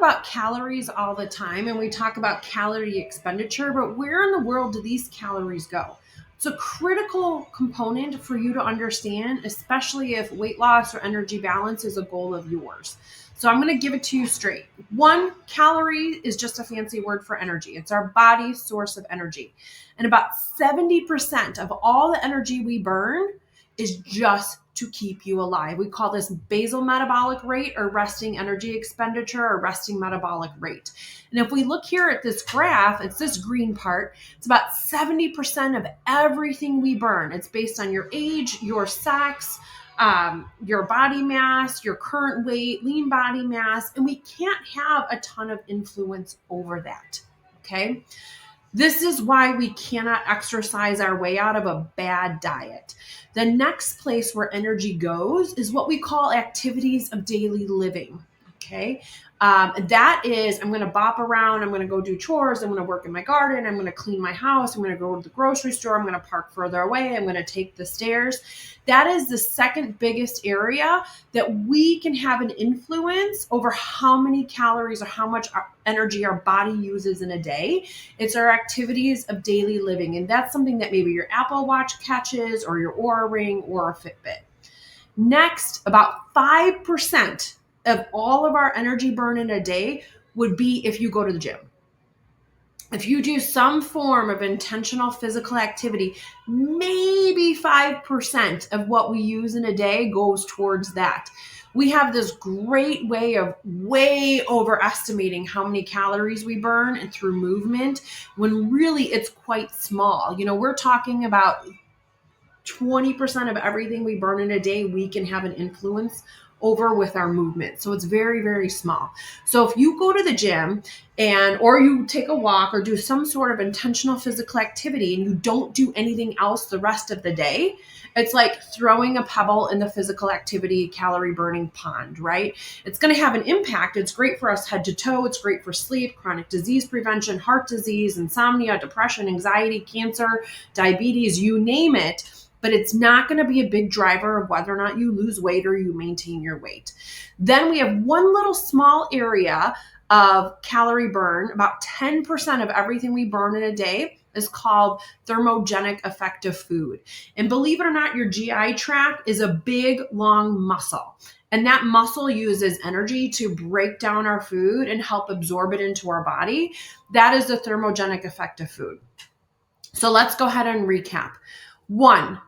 about calories all the time and we talk about calorie expenditure, but where in the world do these calories go? It's a critical component for you to understand, especially if weight loss or energy balance is a goal of yours. So I'm going to give it to you straight. 1 calorie is just a fancy word for energy. It's our body's source of energy. And about 70% of all the energy we burn is just to keep you alive. We call this basal metabolic rate or resting energy expenditure or resting metabolic rate. And if we look here at this graph, it's this green part. It's about 70% of everything we burn. It's based on your age, your sex, your body mass, your current weight, lean body mass, and we can't have a ton of influence over that. Okay. This is why we cannot exercise our way out of a bad diet. The next place where energy goes is what we call activities of daily living. Okay. That is, I'm going to bop around. I'm going to go do chores. I'm going to work in my garden. I'm going to clean my house. I'm going to go to the grocery store. I'm going to park further away. I'm going to take the stairs. That is the second biggest area that we can have an influence over how many calories or how much energy our body uses in a day. It's our activities of daily living. And that's something that maybe your Apple Watch catches or your Oura Ring or a Fitbit. Next, about 5% of all of our energy burn in a day would be if you go to the gym. If you do some form of intentional physical activity, maybe 5% of what we use in a day goes towards that. We have this great way of way overestimating how many calories we burn and through movement when really it's quite small. You know, we're talking about 20% of everything we burn in a day, we can have an influence over with our movement. So it's very, very small. So if you go to the gym or you take a walk or do some sort of intentional physical activity and you don't do anything else the rest of the day, it's like throwing a pebble in the physical activity calorie burning pond, right? It's going to have an impact. It's great for us head to toe. It's great for sleep, chronic disease prevention, heart disease, insomnia, depression, anxiety, cancer, diabetes, you name it. But it's not going to be a big driver of whether or not you lose weight or you maintain your weight. Then we have one little small area of calorie burn. About 10% of everything we burn in a day is called thermogenic effect of food. And believe it or not, your GI tract is a big, long muscle. And that muscle uses energy to break down our food and help absorb it into our body. That is the thermogenic effect of food. So let's go ahead and recap. 1,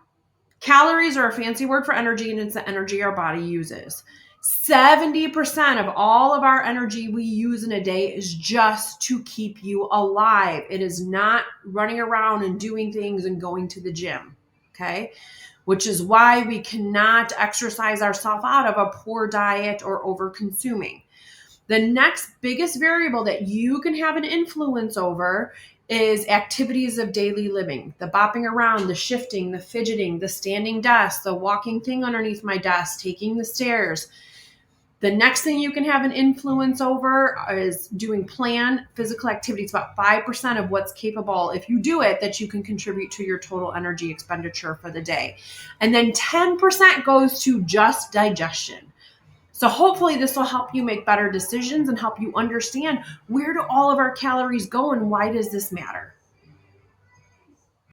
calories are a fancy word for energy, and it's the energy our body uses. 70% of all of our energy we use in a day is just to keep you alive. It is not running around and doing things and going to the gym, okay? Which is why we cannot exercise ourselves out of a poor diet or over consuming. The next biggest variable that you can have an influence over is activities of daily living, the bopping around, the shifting, the fidgeting, the standing desk, the walking thing underneath my desk, taking the stairs. The next thing you can have an influence over is doing planned physical activity. It's about 5% of what's capable, if you do it, that you can contribute to your total energy expenditure for the day. And then 10% goes to just digestion. So hopefully this will help you make better decisions and help you understand where do all of our calories go and why does this matter?